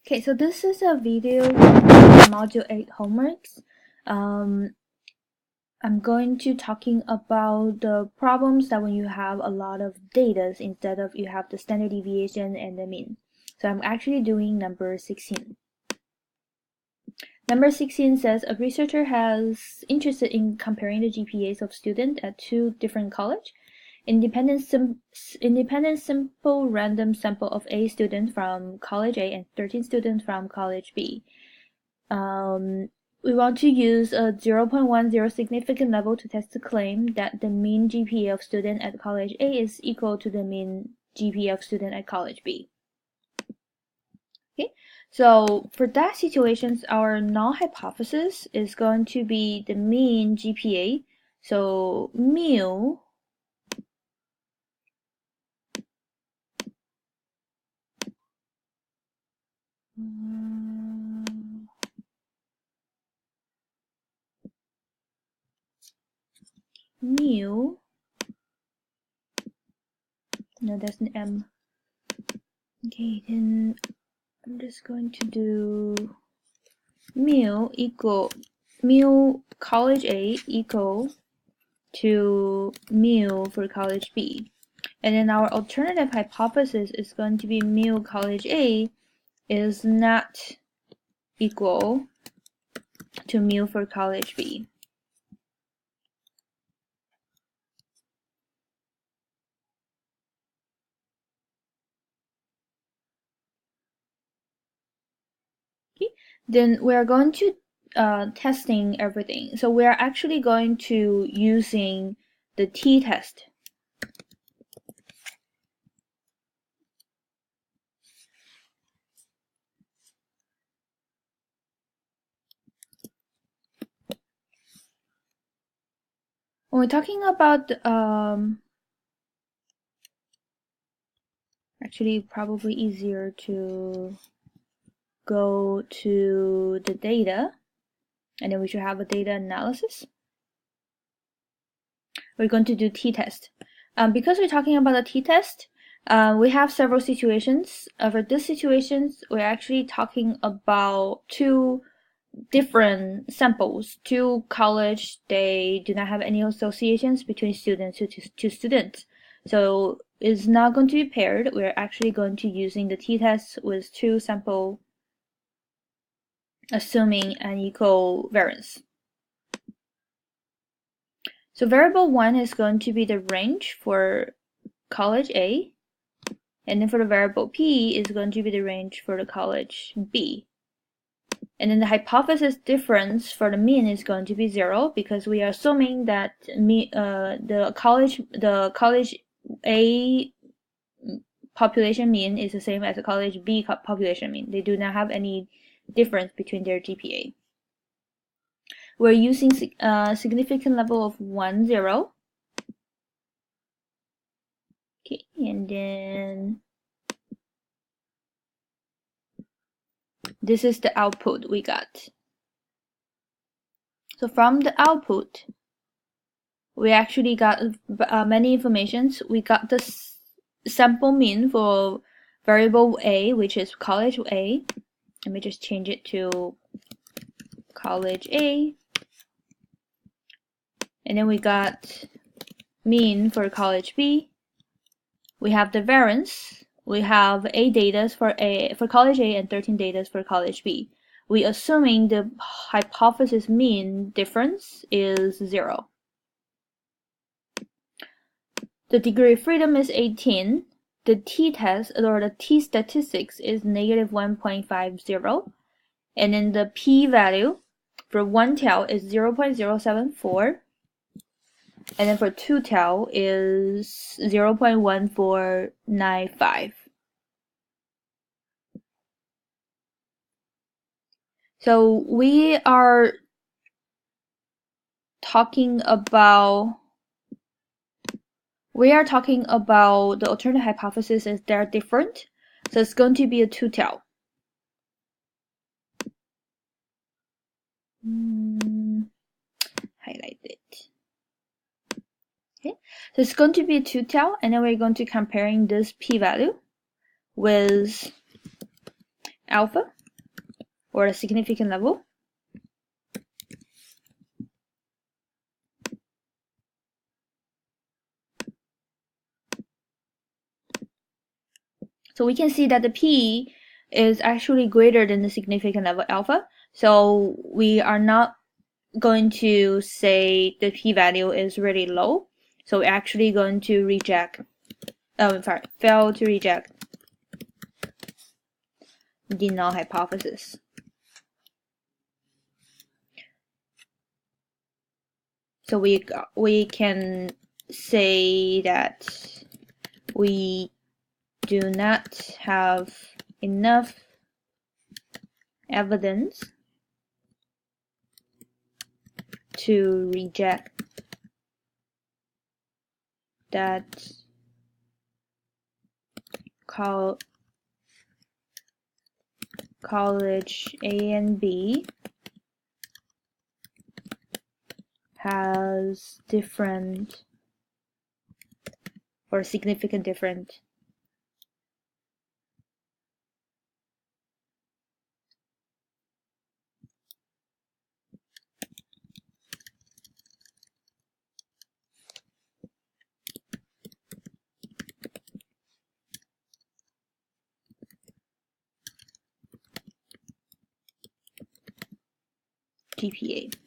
Okay, so this is a video from Module 8 homeworks. I'm going to talking about the problems that when you have a lot of data instead of you have the standard deviation and the mean. So I'm actually doing number 16. Number 16 says a researcher has interested in comparing the GPAs of students at two different colleges. Independent simple random sample of 8 students from college A and 13 students from college B. We want to use a 0.10 significant level to test the claim that the mean GPA of student at college A is equal to the mean GPA of student at college B. Okay, so for that situations, our null hypothesis is going to be the mean GPA. So mu no, that's an M. Okay, then I'm just going to do mu college A equal to mu for college B. And then our alternative hypothesis is going to be mu college A is not equal to mu for college B. Okay. Then we are going to testing everything. So we are actually going to using the t-test. When we're talking about actually probably easier to go to the data, and then we should have a data analysis. We're going to do t-test. Because we're talking about the t-test, we have several situations. For this situations, we're actually talking about two different samples. Two college, they do not have any associations between students to students. So it's not going to be paired. We're actually going to using the t-test with two sample assuming an equal variance. So variable 1 is going to be the range for college A, and then for the variable P is going to be the range for the college B. And then the hypothesis difference for the mean is going to be 0 because we are assuming that the college A population mean is the same as the college B population mean. They do not have any difference between their GPA. We're using significant level of 1, 0. Okay, and then this is the output we got. So from the output, we actually got many informations. We got the sample mean for variable A, which is college A. Let me just change it to college A. And then we got mean for college B. We have the variance. We have 8 data for college A and 13 data for college B. We assuming the hypothesis mean difference is 0. The degree of freedom is 18. The t-test or the t-statistics is negative 1.50. And then the p-value for 1 tau is 0.074. And then for 2 tau is 0.1495. So we are talking about the alternate hypothesis is they're different. So it's going to be a 2 tau. Highlight it. Okay, so it's going to be a 2 tau, and then we're going to comparing this p-value with alpha. or a significant level. So we can see that the p is actually greater than the significant level alpha. So we are not going to say the p-value is really low. So we're actually going to reject, fail to reject the null hypothesis. So we can say that we do not have enough evidence to reject that college A and B has different or significant different GPA.